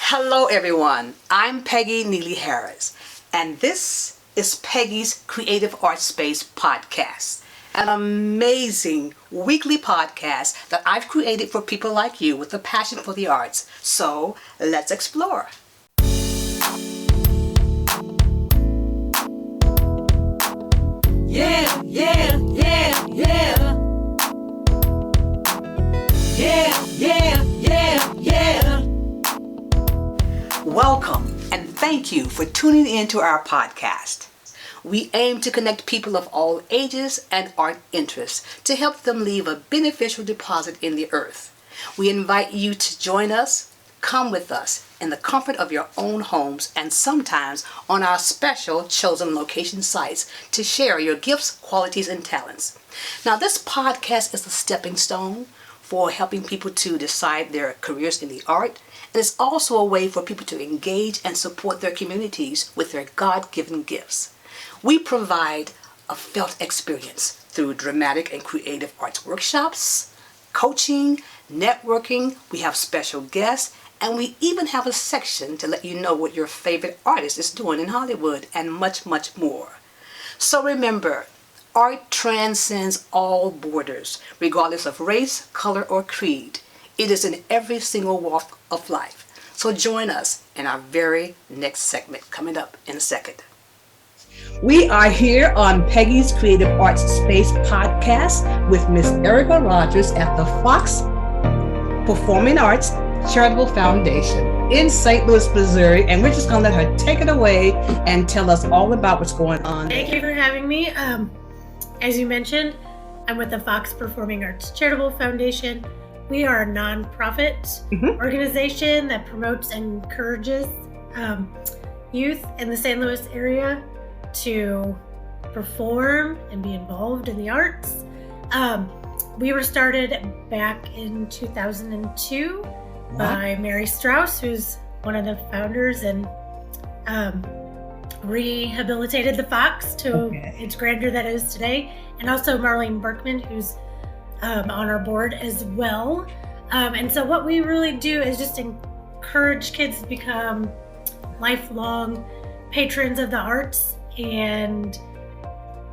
Hello everyone, I'm Peggy Neely Harris, and this is Peggy's Creative Art Space podcast, an amazing weekly podcast that I've created for people like you with a passion for the arts. So let's explore. Yeah, yeah, yeah, yeah. Yeah, yeah, yeah, yeah. Welcome and thank you for tuning in to our podcast. We aim to connect people of all ages and art interests to help them leave a beneficial deposit in the earth. We invite you to join us, come with us in the comfort of your own homes and sometimes on our special chosen location sites to share your gifts, qualities, and talents. Now, this podcast is a stepping stone for helping people to decide their careers in the art. And it's also a way for people to engage and support their communities with their God-given gifts. We provide a felt experience through dramatic and creative arts workshops, coaching, networking. We have special guests, and we even have a section to let you know what your favorite artist is doing in Hollywood, and much, much more. So remember, art transcends all borders, regardless of race, color, or creed. It is in every single walk of life. So join us in our very next segment coming up in a second. We are here on Peggy's Creative Arts Space podcast with Miss Erica Rogers at the Fox Performing Arts Charitable Foundation in St. Louis, Missouri. And we're just going to let her take it away and tell us all about what's going on. Thank you for having me. As you mentioned, I'm with the Fox Performing Arts Charitable Foundation. We are a nonprofit organization that promotes and encourages youth in the St. Louis area to perform and be involved in the arts. We were started back in 2002 by Mary Strauss, who's one of the founders, and rehabilitated the Fox to its grandeur that it is today. And also Marlene Berkman, who's on our board as well. And so what we really do is just encourage kids to become lifelong patrons of the arts and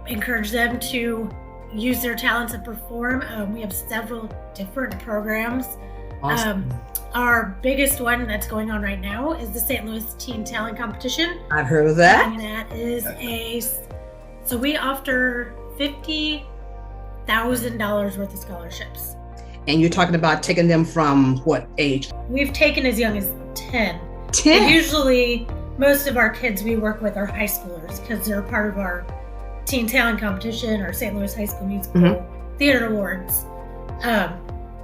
encourage them to use their talents and perform. We have several different programs. Awesome. Our biggest one that's going on right now is the St. Louis Teen Talent Competition. I've heard of that. And that is so we offer $50,000 worth of scholarships. And you're talking about taking them from what age? We've taken as young as 10. 10? And usually, most of our kids we work with are high schoolers because they're part of our Teen Talent Competition or St. Louis High School Musical Theater Awards.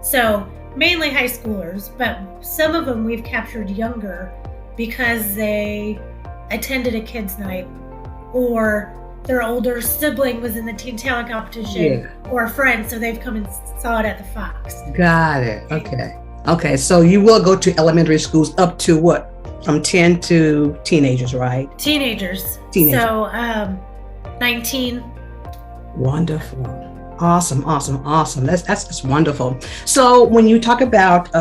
So mainly high schoolers, but some of them we've captured younger because they attended a kids' night or their older sibling was in the Teen Talent Competition or a friend, so they've come and saw it at the Fox. Got it. Okay, so you will go to elementary schools up to what? From 10 to teenagers, right? Teenagers. So 19. Wonderful. Awesome. That's wonderful. So when you talk about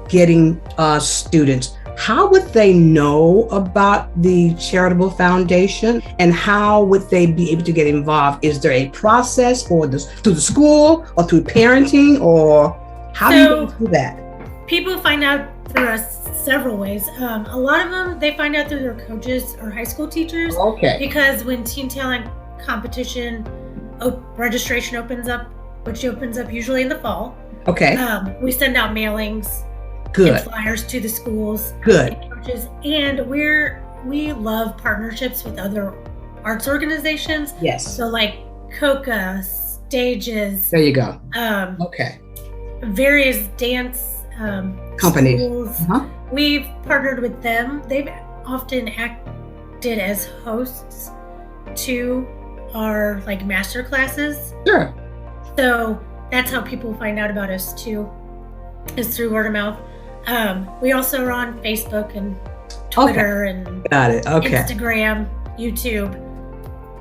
getting students, how would they know about the Charitable Foundation and how would they be able to get involved? Is there a process through the school or through parenting, or how do you do that? People find out through us several ways. A lot of them, they find out through their coaches or high school teachers. Because when Teen Talent Competition registration opens up, which opens up usually in the fall. We send out mailings and flyers to the schools and coaches, and we love partnerships with other arts organizations. So like Coca, Stages. There you go. Various dance companies. Schools. We've partnered with them. They've often acted as hosts to our master classes. So that's how people find out about us too, is through word of mouth. We also are on Facebook and Twitter and Instagram, YouTube.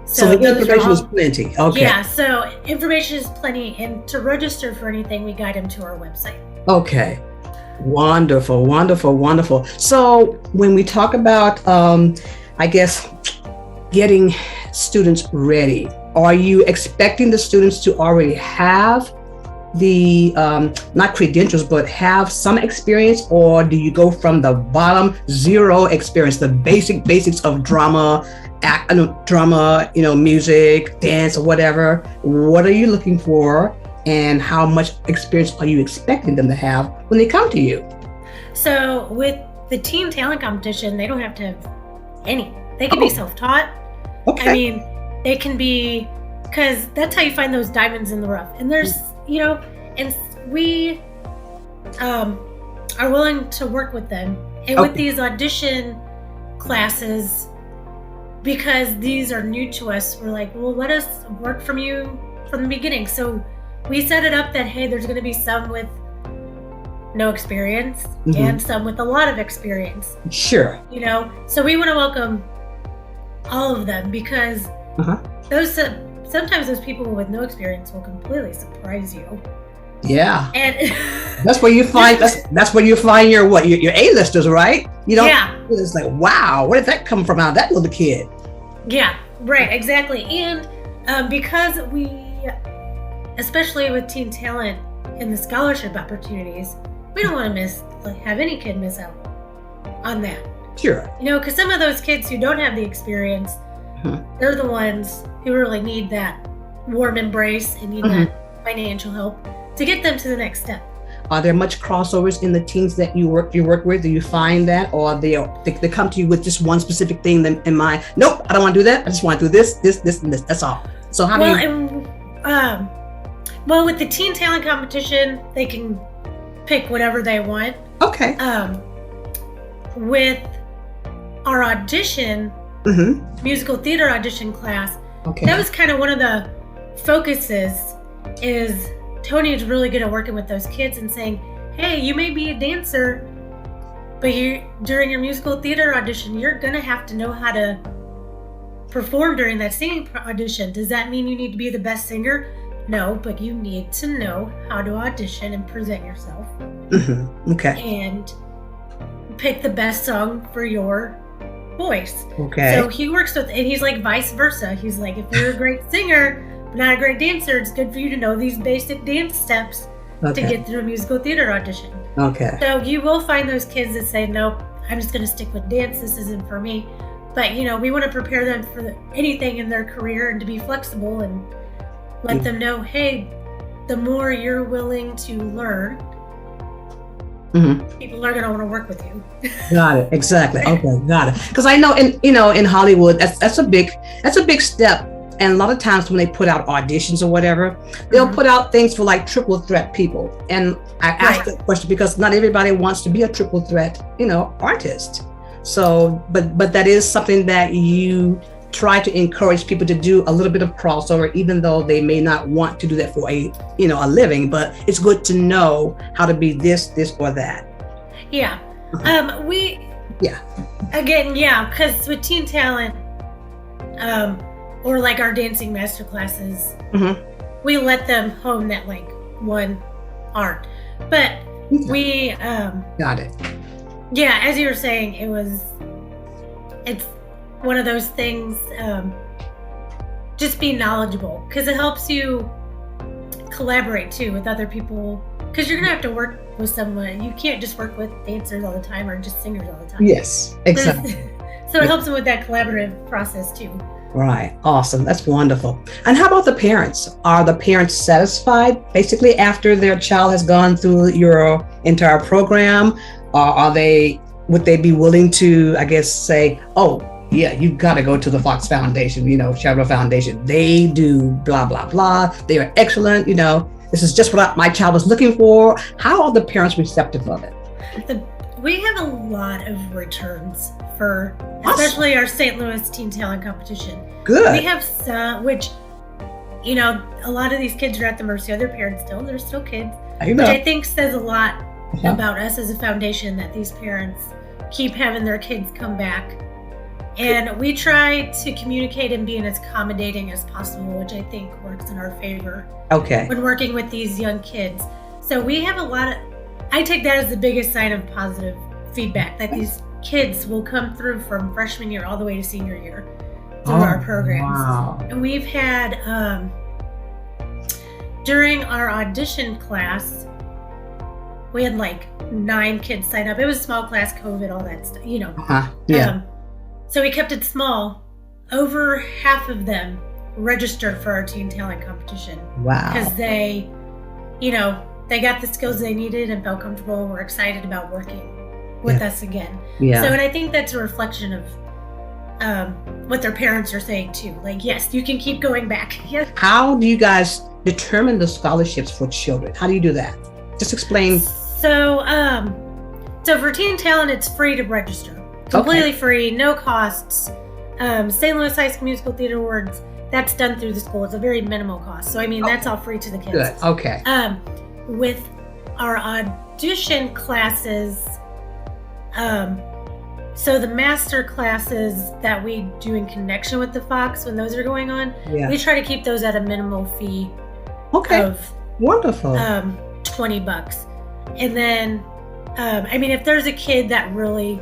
So the information is plenty. Yeah, so information is plenty, and to register for anything, we guide them to our website. Wonderful, wonderful, wonderful. So when we talk about, I guess, getting students ready, are you expecting the students to already have the not credentials, but have some experience, or do you go from the bottom, zero experience, the basics of drama, music, dance, or whatever? What are you looking for, and how much experience are you expecting them to have when they come to you? So with the teen talent competition, they don't have to have any. They can be self-taught. Okay. I mean, they can be, because that's how you find those diamonds in the rough. And there's, and we are willing to work with them. And with these audition classes, because these are new to us, we're like, well, let us work from you from the beginning. So we set it up that, hey, there's going to be some with no experience and some with a lot of experience. Sure. So we want to welcome all of them, because sometimes those people with no experience will completely surprise you. Yeah. And that's where you find that's where you find your A-listers, right? It's like, wow, where did that come from out of that little kid? Yeah, right, exactly. And because we, especially with teen talent and the scholarship opportunities, we don't want to have any kid miss out on that. Sure. Because some of those kids who don't have the experience, they're the ones who really need that warm embrace and need that financial help to get them to the next step. Are there much crossovers in the teens that you work with? Do you find that, or they come to you with just one specific thing in mind? Nope, I don't want to do that. I just want to do this, and this. That's all. So how do you? Well, with the teen talent competition, they can pick whatever they want. Okay. With our audition, musical theater audition class, that was kind of one of the focuses. Is Tony is really good at working with those kids and saying, hey, you may be a dancer, but during your musical theater audition, you're going to have to know how to perform during that singing audition. Does that mean you need to be the best singer? No, but you need to know how to audition and present yourself. Okay. And pick the best song for your voice. Okay. So he works with, and he's like vice versa. He's like, if you're a great singer, but not a great dancer, it's good for you to know these basic dance steps to get through a musical theater audition. Okay. So you will find those kids that say, nope, I'm just going to stick with dance. This isn't for me. But, we want to prepare them for anything in their career and to be flexible and let them know, hey, the more you're willing to learn, people are going to want to work with you. Got it. Exactly. Okay. Got it. Because I know in Hollywood, that's a big step. And a lot of times when they put out auditions or whatever, they'll put out things for like triple threat people. And I asked that question because not everybody wants to be a triple threat, artist. So, but that is something that you try to encourage people to do, a little bit of crossover, even though they may not want to do that for a living, but it's good to know how to be this, or that. Yeah. Because with teen talent, or like our dancing master classes, we let them hone that like one art. But we got it. Yeah, as you were saying, it's one of those things, just be knowledgeable, because it helps you collaborate too with other people, because you're gonna have to work with someone. You can't just work with dancers all the time or just singers all the time. Yes, exactly. So it helps them with that collaborative process too. Right. Awesome. That's wonderful. And how about the parents? Are the parents satisfied basically after their child has gone through your entire program? Or would they be willing to, I guess, say, oh, yeah, you've got to go to the Fox Foundation, Charitable Foundation. They do blah, blah, blah. They are excellent. This is just what my child was looking for. How are the parents receptive of it? We have a lot of returns for, especially our St. Louis Teen Talent Competition. Good. We have some, which, a lot of these kids are at the mercy of their parents still. They're still kids. Which I think says a lot about us as a foundation, that these parents keep having their kids come back. And we try to communicate and be as accommodating as possible, which I think works in our favor. Okay. When working with these young kids. So we have a lot of, I take that as the biggest sign of positive feedback, that these kids will come through from freshman year all the way to senior year through our programs. Wow. And we've had, during our audition class, we had like 9 kids sign up. It was small class, COVID, all that stuff, you know. Yeah. So we kept it small. Over half of them registered for our teen talent competition. Wow. Because they, you know, they got the skills they needed and felt comfortable and were excited about working with us again. Yeah. So, and I think that's a reflection of what their parents are saying too. Like, yes, you can keep going back. Yes. How do you guys determine the scholarships for children? How do you do that? Just explain. So, so for Teen Talent, it's free to register. Completely free, no costs. St. Louis High School Musical Theater Awards, that's done through the school. It's a very minimal cost. So, I mean, that's all free to the kids. Good. Okay. With our audition classes, so the master classes that we do in connection with the Fox, when those are going on, we try to keep those at a minimal fee of wonderful $20. And then, I mean, if there's a kid that really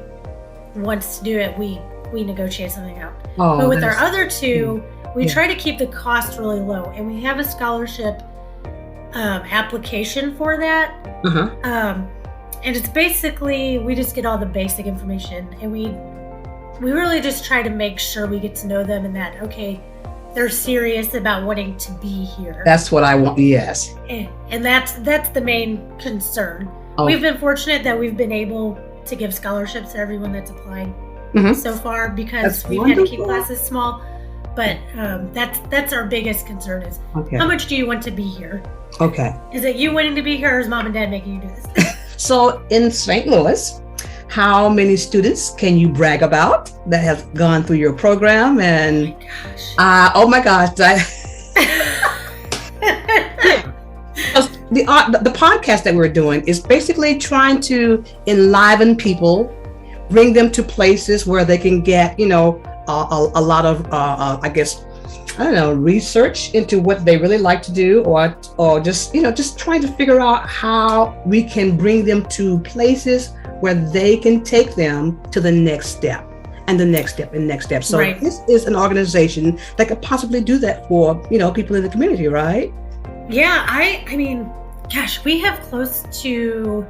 wants to do it, we negotiate something out. But with our other two, we try to keep the cost really low, and we have a scholarship application for that. And it's basically, we just get all the basic information, and we really just try to make sure we get to know them and that, okay, they're serious about wanting to be here. That's what I want. Yes. And that's the main concern. We've been fortunate that we've been able to give scholarships to everyone that's applied so far, because we've had to keep classes small. But that's our biggest concern is how much do you want to be here? Okay. Is it you wanting to be here, or is mom and dad making you do this? So in St. Louis, how many students can you brag about that have gone through your program? And oh my gosh, the podcast that we're doing is basically trying to enliven people, bring them to places where they can get, you know, a lot of, I guess, I don't know, research into what they really like to do, or just, you know, just trying to figure out how we can bring them to places where they can take them to the next step and the next step and next step. So this is an organization that could possibly do that for, you know, people in the community, right? Yeah, I mean, gosh, we have close to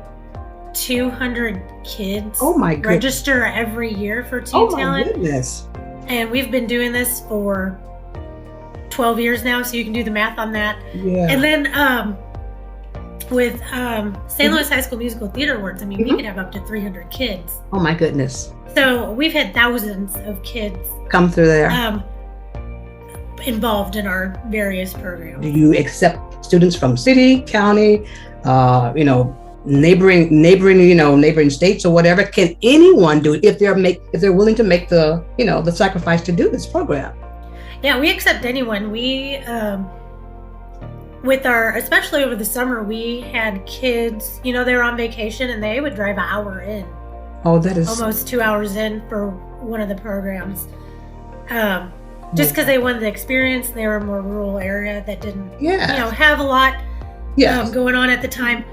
200 kids register every year for Teen Talent. Oh my goodness. And we've been doing this for 12 years now, so you can do the math on that. Yeah. And then with St. Louis High School Musical Theater Awards, I mean, we could have up to 300 kids. Oh my goodness. So we've had thousands of kids come through there, involved in our various programs. Do you accept students from city, county, you know, neighboring states or whatever? Can anyone do it if they're willing to make the, you know, the sacrifice to do this program? Yeah, we accept anyone. We with our, especially over the summer, we had kids, you know, they were on vacation and they would drive an hour in. Oh, that is almost 2 hours in for one of the programs. Just because they wanted the experience. They were a more rural area that didn't, you know, have a lot going on at the time.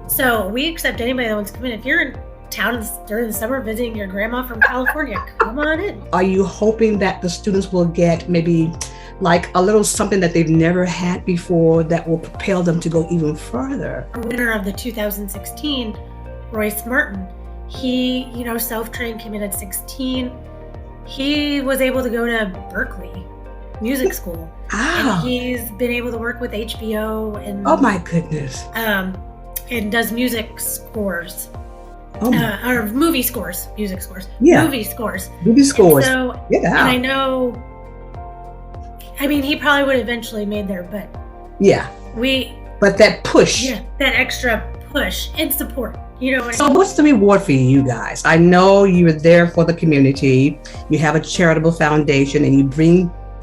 So we accept anybody that wants to come in. If you're in town during the summer visiting your grandma from California, come on in. Are you hoping that the students will get maybe like a little something that they've never had before that will propel them to go even further? Our winner of the 2016, Royce Martin, he, you know, self-trained, came in at 16. He was able to go to Berkeley Music School. And he's been able to work with HBO and oh my goodness. And does music scores. Or movie scores, music scores. Yeah. Movie scores. Movie scores. And so, and I know, I mean, he probably would have eventually made there, but but that push. Yeah, that extra push and support. You know what so what's the reward for you guys? I know you're there for the community. You have a charitable foundation and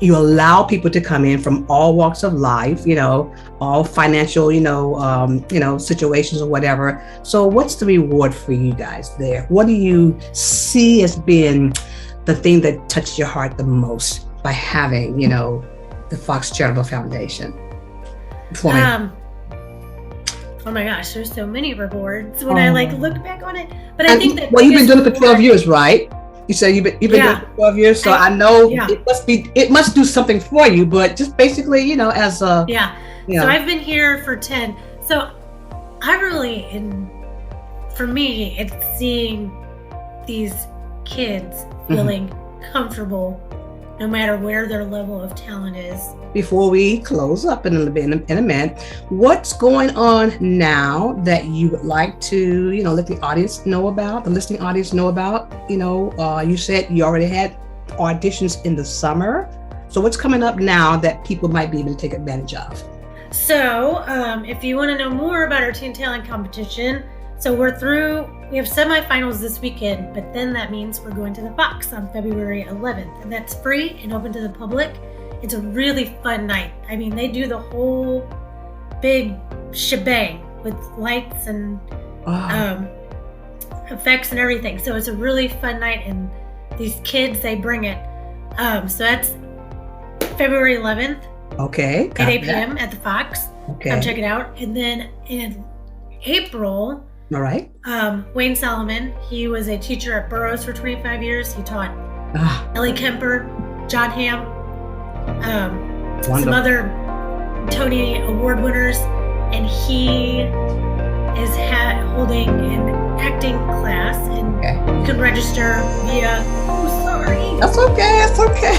you allow people to come in from all walks of life, you know, all financial, situations or whatever. So what's the reward for you guys there? What do you see as being the thing that touched your heart the most by having, you know, the Fox Charitable Foundation? Oh my gosh, there's so many rewards when I look back on it. But I think that you've been doing it for 12 years, right? You said you've been doing it for 12 years, so I know it must do something for you. But just basically, as a So I've been here for 10. So I really, for me, it's seeing these kids feeling comfortable no matter where their level of talent is. Before we close up in a minute, what's going on now that you would like to, let the audience know about, the listening audience know about? You said you already had auditions in the summer. So what's coming up now that people might be able to take advantage of? So if you want to know more about our Teen Talent competition, so we have semifinals this weekend, but then that means we're going to the Fox on February 11th, and that's free and open to the public. It's a really fun night. I mean, they do the whole big shebang with lights and effects and everything. So it's a really fun night, and these kids, they bring it. So that's February 11th. Okay. At 8 p.m. at the Fox. Okay. Come check it out. And then in April, all right. Wayne Solomon, he was a teacher at Burroughs for 25 years. He taught Ellie Kemper, John Hamm, some other Tony Award winners, and he is holding an acting class, and you can register via. Oh, sorry. That's okay. That's okay.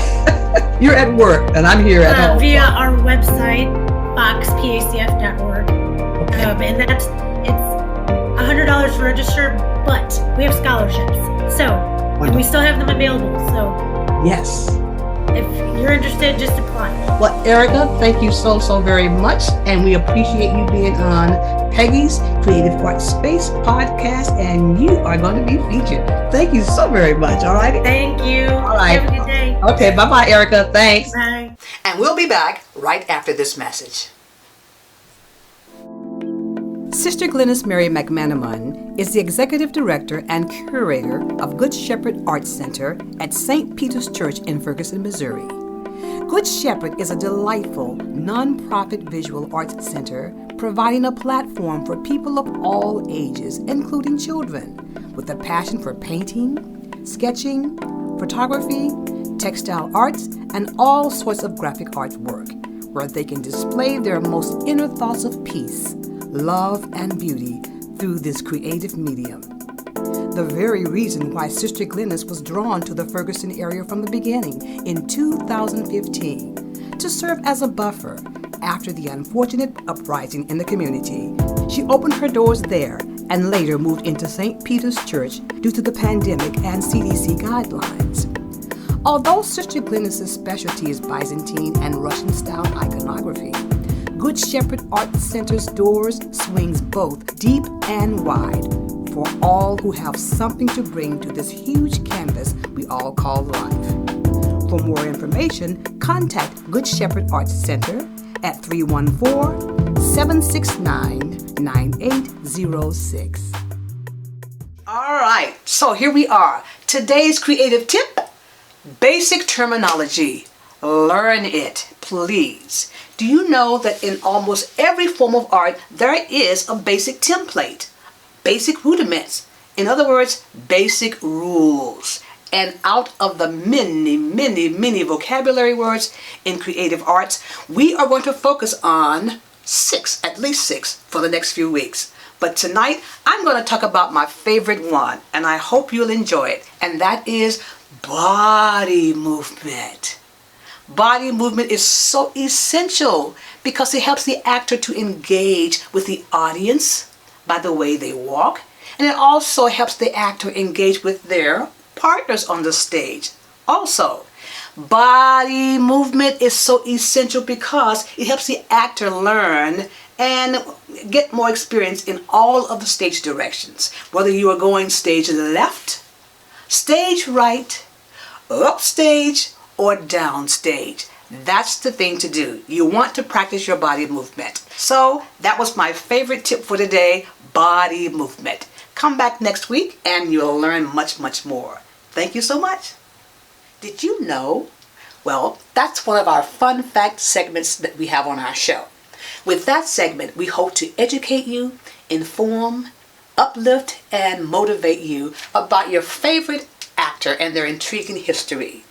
You're at work, and I'm here at home. Via our website, foxpacf.org, and it's $100 to register, but we have scholarships, and we still have them available. So yes. If you're interested, just apply. Well, Erica, thank you so very much, and we appreciate you being on Peggy's Creative Art Space podcast, and you are going to be featured. Thank you so very much. All right. Thank you. All right. Have a good day. Okay. Bye, Erica. Thanks. Bye. And we'll be back right after this message. Sister Glennis Mary McManaman is the Executive Director and Curator of Good Shepherd Arts Center at St. Peter's Church in Ferguson, Missouri. Good Shepherd is a delightful, nonprofit visual arts center providing a platform for people of all ages, including children, with a passion for painting, sketching, photography, textile arts, and all sorts of graphic arts work, where they can display their most inner thoughts of peace, love, and beauty through this creative medium. The very reason why Sister Glennis was drawn to the Ferguson area from the beginning in 2015 to serve as a buffer after the unfortunate uprising in the community. She opened her doors there and later moved into St. Peter's Church due to the pandemic and CDC guidelines. Although Sister Glennis's specialty is Byzantine and Russian-style iconography, Good Shepherd Art Center's doors swings both deep and wide for all who have something to bring to this huge canvas we all call life. For more information, contact Good Shepherd Arts Center at 314-769-9806. All right, so here we are. Today's creative tip, basic terminology. Learn it, please. Do you know that in almost every form of art, there is a basic template, basic rudiments, in other words, basic rules. And out of the many vocabulary words in creative arts, we are going to focus on at least six for the next few weeks. But tonight, I'm going to talk about my favorite one, and I hope you'll enjoy it, and that is body movement. Body movement is so essential because it helps the actor to engage with the audience by the way they walk, and it also helps the actor engage with their partners on the stage. Also, body movement is so essential because it helps the actor learn and get more experience in all of the stage directions, whether you are going stage left, stage right, upstage, or downstage. That's the thing to do. You want to practice your body movement. So that was my favorite tip for today, body movement. Come back next week and you'll learn much more. Thank you so much. Did you know? Well, that's one of our fun fact segments that we have on our show. With that segment, we hope to educate you, inform, uplift, and motivate you about your favorite actor and their intriguing history.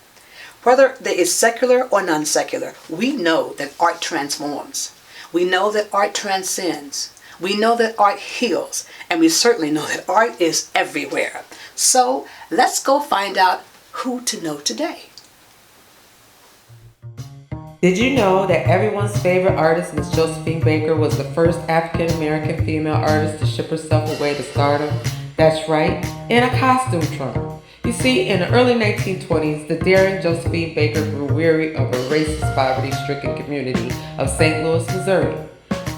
Whether there is secular or non-secular, we know that art transforms. We know that art transcends. We know that art heals. And we certainly know that art is everywhere. So let's go find out who to know today. Did you know that everyone's favorite artist, Miss Josephine Baker, was the first African-American female artist to ship herself away to stardom? That's right, in a costume trunk. You see, in the early 1920s, the daring Josephine Baker grew weary of a racist, poverty-stricken community of St. Louis, Missouri.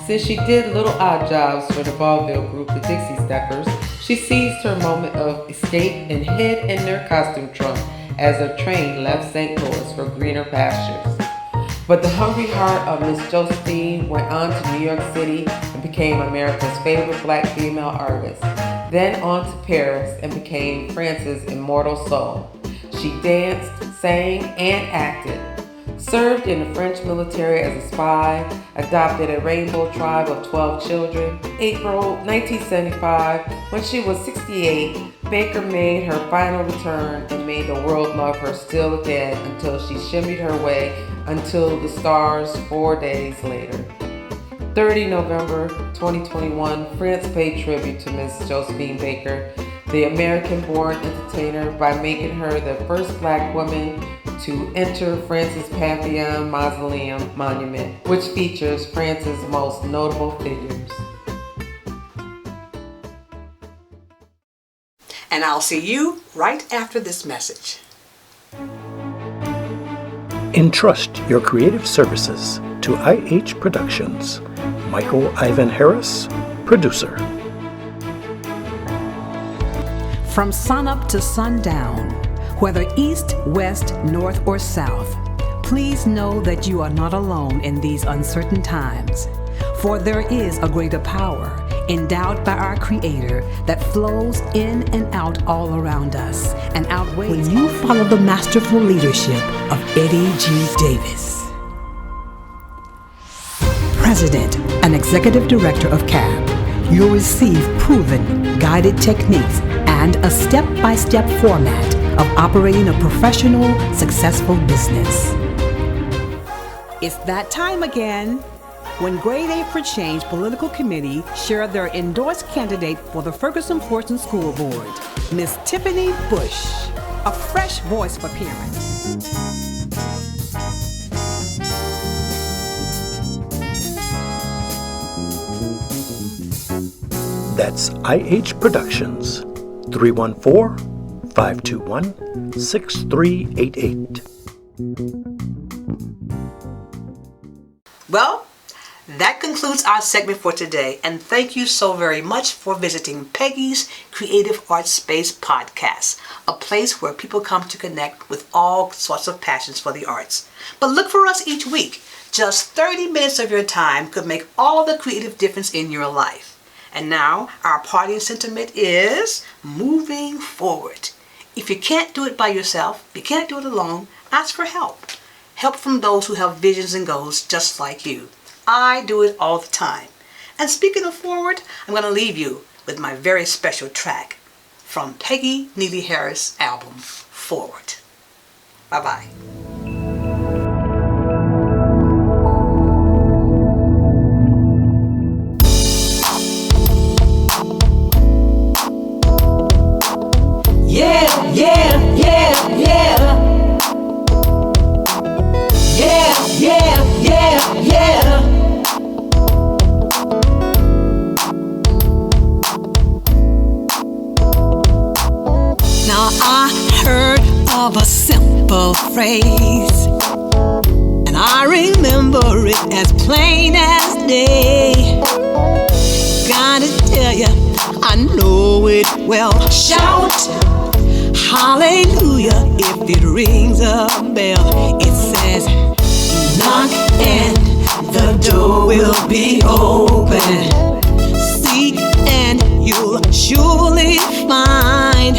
Since she did little odd jobs for the vaudeville group, the Dixie Steppers, she seized her moment of escape and hid in their costume trunk as her train left St. Louis for greener pastures. But the hungry heart of Miss Josephine went on to New York City and became America's favorite black female artist. Then on to Paris and became France's immortal soul. She danced, sang, and acted. Served in the French military as a spy, adopted a rainbow tribe of 12 children. April 1975, when she was 68, Baker made her final return and made the world love her still again until she shimmied her way until the stars 4 days later. 30 November 2021, France paid tribute to Miss Josephine Baker, the American-born entertainer, by making her the first black woman to enter France's Pantheon Mausoleum Monument, which features France's most notable figures. And I'll see you right after this message. Entrust your creative services to IH Productions. Michael Ivan Harris, producer. From sunup to sundown, whether east, west, north, or south, please know that you are not alone in these uncertain times. For there is a greater power endowed by our Creator that flows in and out all around us and outweighs. When you follow the masterful leadership of Eddie G. Davis, President and Executive Director of CAB, you'll receive proven, guided techniques and a step-by-step format of operating a professional, successful business. It's that time again. When Grade A for Change Political Committee shared their endorsed candidate for the Ferguson Fortune School Board, Miss Tiffany Bush, a fresh voice for parents. That's IH Productions, 314-521-6388. Well, that concludes our segment for today, and thank you so very much for visiting Peggy's Creative Art Space Podcast, a place where people come to connect with all sorts of passions for the arts. But look for us each week. Just 30 minutes of your time could make all the creative difference in your life. And now, our parting sentiment is moving forward. If you can't do it by yourself, you can't do it alone, ask for help. Help from those who have visions and goals just like you. I do it all the time. And speaking of forward, I'm going to leave you with my very special track from Peggy Neely Harris' album, Forward. Bye-bye. Yeah, yeah, yeah, yeah. Yeah, yeah, yeah, yeah. Now I heard of a simple phrase, and I remember it as plain as day. Gotta tell you, I know it well. Shout hallelujah if it rings a bell. It says, knock and the door will be open. Seek and you'll surely find.